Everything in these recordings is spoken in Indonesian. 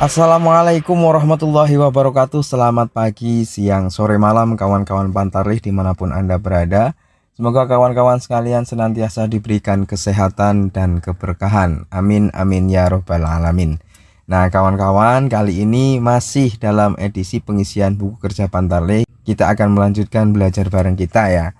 Assalamualaikum warahmatullahi wabarakatuh. Selamat pagi, siang, sore, malam kawan-kawan Pantarlih dimanapun Anda berada. Semoga kawan-kawan sekalian senantiasa diberikan kesehatan dan keberkahan. Amin amin ya robbal alamin. Nah kawan-kawan, kali ini masih dalam edisi pengisian buku kerja Pantarlih. Kita akan melanjutkan belajar bareng kita ya.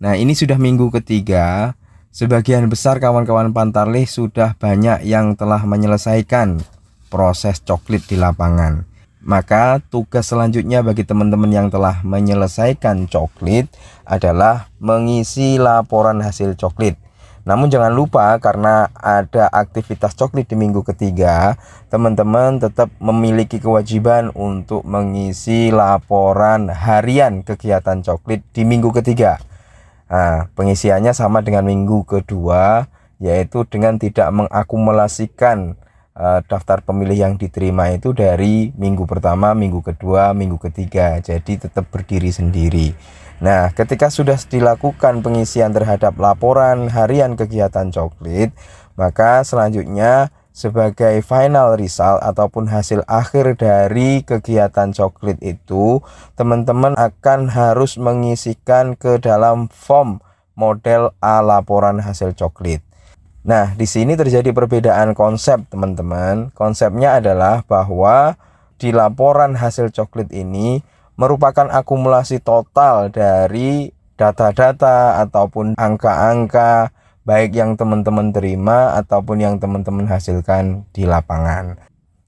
Nah ini sudah minggu ketiga. Sebagian besar kawan-kawan Pantarlih sudah banyak yang telah menyelesaikan proses coklit di lapangan. Maka tugas selanjutnya bagi teman-teman yang telah menyelesaikan coklit adalah mengisi laporan hasil coklit. Namun jangan lupa, karena ada aktivitas coklit di minggu ketiga, teman-teman tetap memiliki kewajiban untuk mengisi laporan harian kegiatan coklit di minggu ketiga. Nah, pengisiannya sama dengan minggu kedua, yaitu dengan tidak mengakumulasikan daftar pemilih yang diterima itu dari minggu pertama, minggu kedua, minggu ketiga. Jadi tetap berdiri sendiri. Nah, ketika sudah dilakukan pengisian terhadap laporan harian kegiatan coklit, maka selanjutnya sebagai final result ataupun hasil akhir dari kegiatan coklit itu, teman-teman akan harus mengisikan ke dalam form model A laporan hasil coklit. Nah, di sini terjadi perbedaan konsep, teman-teman. Konsepnya adalah bahwa di laporan hasil coklit ini merupakan akumulasi total dari data-data ataupun angka-angka, baik yang teman-teman terima ataupun yang teman-teman hasilkan di lapangan.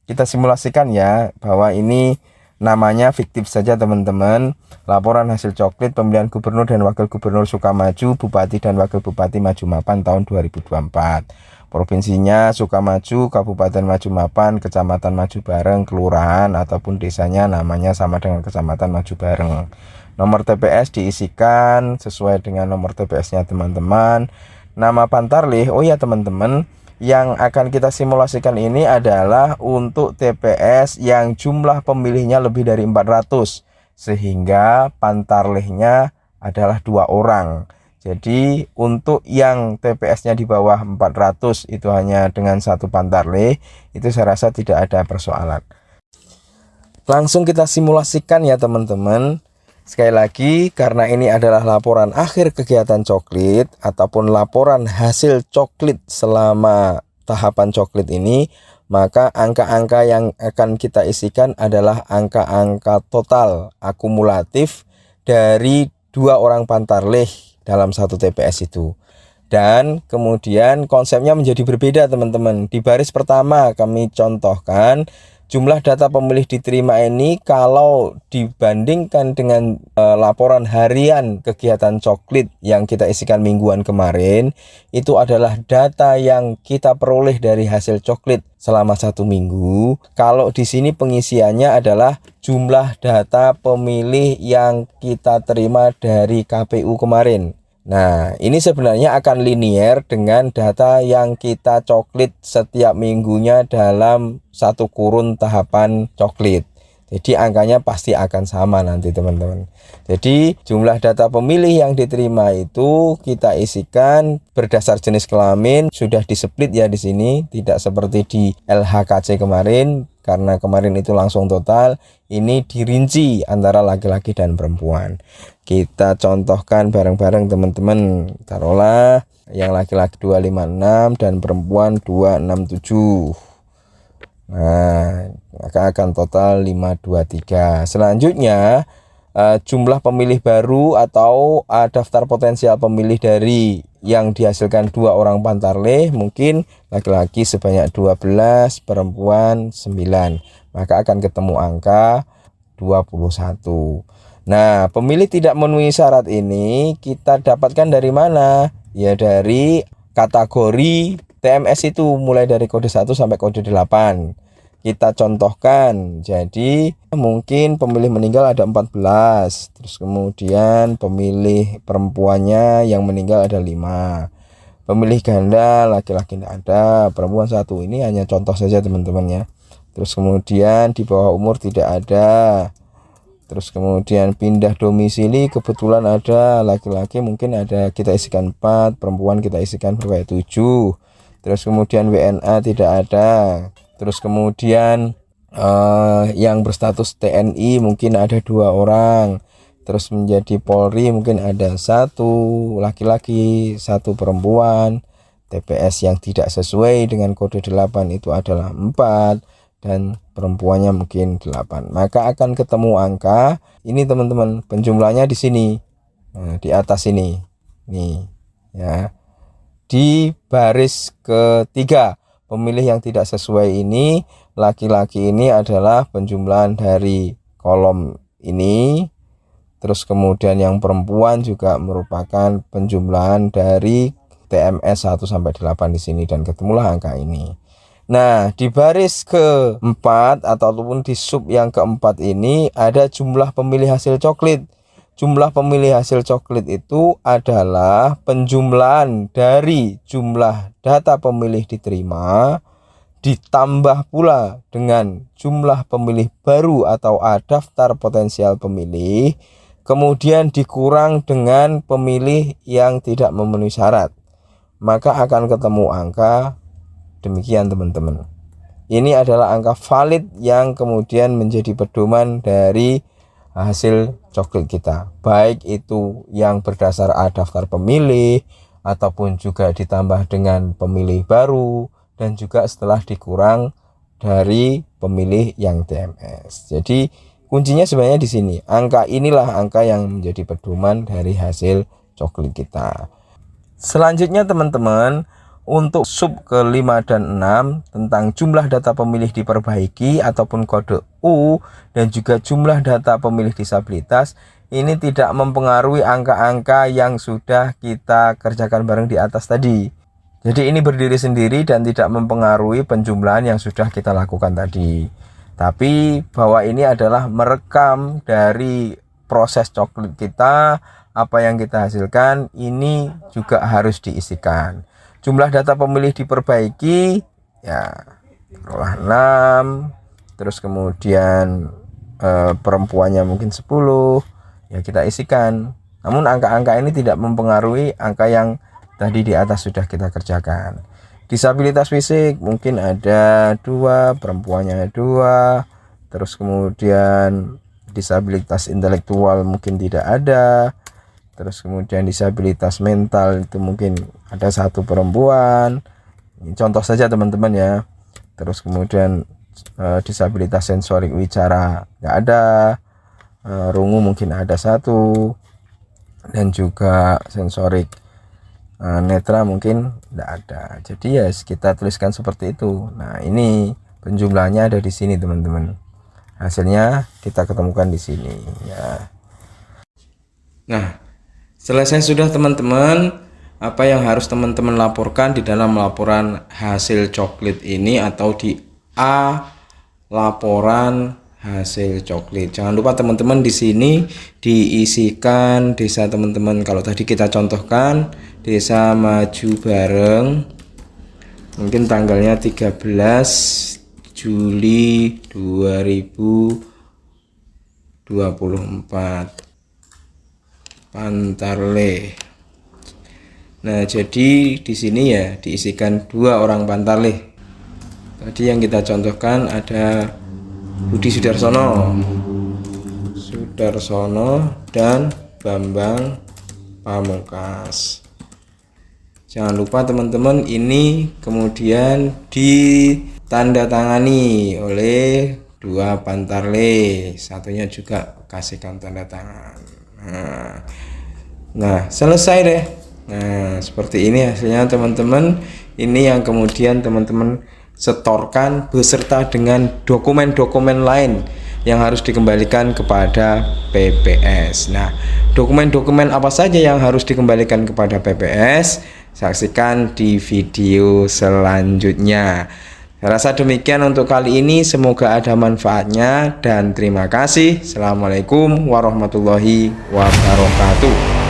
Kita simulasikan ya, bahwa ini namanya fiktif saja teman-teman. Laporan hasil coklit pemilihan gubernur dan wakil gubernur Sukamaju, bupati dan wakil bupati Maju Mapan tahun 2024. Provinsinya Sukamaju, Kabupaten Maju Mapan, Kecamatan Maju Bareng, kelurahan ataupun desanya namanya sama dengan Kecamatan Maju Bareng. Nomor TPS diisikan sesuai dengan nomor TPS-nya teman-teman. Nama Pantarlih, oh ya teman-teman, yang akan kita simulasikan ini adalah untuk TPS yang jumlah pemilihnya lebih dari 400, sehingga Pantarlihnya adalah 2 orang. Jadi untuk yang TPS-nya di bawah 400 itu hanya dengan 1 Pantarlih, itu saya rasa tidak ada persoalan. Langsung kita simulasikan ya teman-teman. Sekali lagi, karena ini adalah laporan akhir kegiatan coklit ataupun laporan hasil coklit selama tahapan coklit ini, maka angka-angka yang akan kita isikan adalah angka-angka total akumulatif dari 2 orang Pantarlih dalam 1 TPS itu. Dan kemudian konsepnya menjadi berbeda teman-teman. Di baris pertama kami contohkan jumlah data pemilih diterima ini kalau dibandingkan dengan laporan harian kegiatan coklit yang kita isikan mingguan kemarin, itu adalah data yang kita peroleh dari hasil coklit selama 1 minggu. Kalau di sini pengisiannya adalah jumlah data pemilih yang kita terima dari KPU kemarin. Nah, ini sebenarnya akan linier dengan data yang kita coklit setiap minggunya dalam 1 kurun tahapan coklit. Jadi angkanya pasti akan sama nanti teman-teman. Jadi jumlah data pemilih yang diterima itu kita isikan berdasar jenis kelamin, sudah di-split ya di sini, tidak seperti di LHKC kemarin. Karena kemarin itu langsung total, ini dirinci antara laki-laki dan perempuan. Kita contohkan bareng-bareng teman-teman. Taruhlah yang laki-laki 256 dan perempuan 267. Nah, maka akan total 523. Selanjutnya jumlah pemilih baru atau daftar potensial pemilih dari yang dihasilkan 2 orang Pantarlih, mungkin laki-laki sebanyak 12, perempuan 9, maka akan ketemu angka 21. Nah, pemilih tidak memenuhi syarat ini kita dapatkan dari mana? Ya dari kategori TMS itu, mulai dari kode 1 sampai kode 8. Kita contohkan, jadi mungkin pemilih meninggal ada 14, terus kemudian pemilih perempuannya yang meninggal ada 5, pemilih ganda laki-laki tidak ada, perempuan 1. Ini hanya contoh saja teman-teman ya. Terus kemudian di bawah umur tidak ada, terus kemudian pindah domisili kebetulan ada, laki-laki mungkin ada, kita isikan 4, perempuan kita isikan berapa 7, terus kemudian WNA tidak ada. Terus kemudian yang berstatus TNI mungkin ada 2 orang, terus menjadi Polri mungkin ada 1 laki-laki 1 perempuan, TPS yang tidak sesuai dengan kode 8 itu adalah 4 dan perempuannya mungkin 8, maka akan ketemu angka ini teman-teman, penjumlahnya di sini. Nah, di atas ini nih ya, di baris ketiga pemilih yang tidak sesuai ini, laki-laki ini adalah penjumlahan dari kolom ini, terus kemudian yang perempuan juga merupakan penjumlahan dari TMS 1 sampai 8 di sini, dan ketemulah angka ini. Nah, di baris keempat ataupun di sub yang keempat ini ada jumlah pemilih hasil coklit. Jumlah pemilih hasil coklit itu adalah penjumlahan dari jumlah data pemilih diterima ditambah pula dengan jumlah pemilih baru atau daftar potensial pemilih, kemudian dikurang dengan pemilih yang tidak memenuhi syarat, maka akan ketemu angka demikian teman-teman. Ini adalah angka valid yang kemudian menjadi pedoman dari hasil coklit kita, baik itu yang berdasar daftar pemilih ataupun juga ditambah dengan pemilih baru dan juga setelah dikurang dari pemilih yang TMS. Jadi kuncinya sebenarnya di sini. Angka inilah angka yang menjadi pedoman dari hasil coklit kita. Selanjutnya teman-teman, untuk sub ke-5 dan 6 tentang jumlah data pemilih diperbaiki ataupun kode U dan juga jumlah data pemilih disabilitas, ini tidak mempengaruhi angka-angka yang sudah kita kerjakan bareng di atas tadi. Jadi ini berdiri sendiri dan tidak mempengaruhi penjumlahan yang sudah kita lakukan tadi. Tapi bahwa ini adalah merekam dari proses coklit kita, apa yang kita hasilkan ini juga harus diisikan. Jumlah data pemilih diperbaiki ya taruhlah 6, terus kemudian perempuannya mungkin 10, ya kita isikan. Namun angka-angka ini tidak mempengaruhi angka yang tadi di atas sudah kita kerjakan. Disabilitas fisik mungkin ada 2, perempuannya 2, terus kemudian disabilitas intelektual mungkin tidak ada, terus kemudian disabilitas mental itu mungkin ada 1 perempuan. Ini contoh saja teman-teman ya. Terus kemudian disabilitas sensorik wicara nggak ada, rungu mungkin ada 1, dan juga sensorik netra mungkin nggak ada. Jadi ya kita tuliskan seperti itu. Nah, ini penjumlahnya ada di sini teman-teman. Hasilnya kita ketemukan di sini ya. Nah, selesai sudah teman-teman, apa yang harus teman-teman laporkan di dalam laporan hasil coklit ini atau di A laporan hasil coklit. Jangan lupa teman-teman di sini diisikan desa teman-teman. Kalau tadi kita contohkan Desa Maju Bareng, mungkin tanggalnya 13 Juli 2024. Pantarlih. Nah, jadi di sini ya diisikan 2 orang Pantarlih. Tadi yang kita contohkan ada Budi Sudarsono dan Bambang Pamungkas. Jangan lupa teman-teman, ini kemudian ditandatangani oleh 2 Pantarlih, satunya juga kasihkan tanda tangan. Nah, selesai deh. Nah, seperti ini hasilnya teman-teman. Ini yang kemudian teman-teman setorkan beserta dengan dokumen-dokumen lain yang harus dikembalikan kepada PPS. Nah, dokumen-dokumen apa saja yang harus dikembalikan kepada PPS? Saksikan di video selanjutnya. Saya rasa demikian untuk kali ini, semoga ada manfaatnya dan terima kasih. Assalamualaikum warahmatullahi wabarakatuh.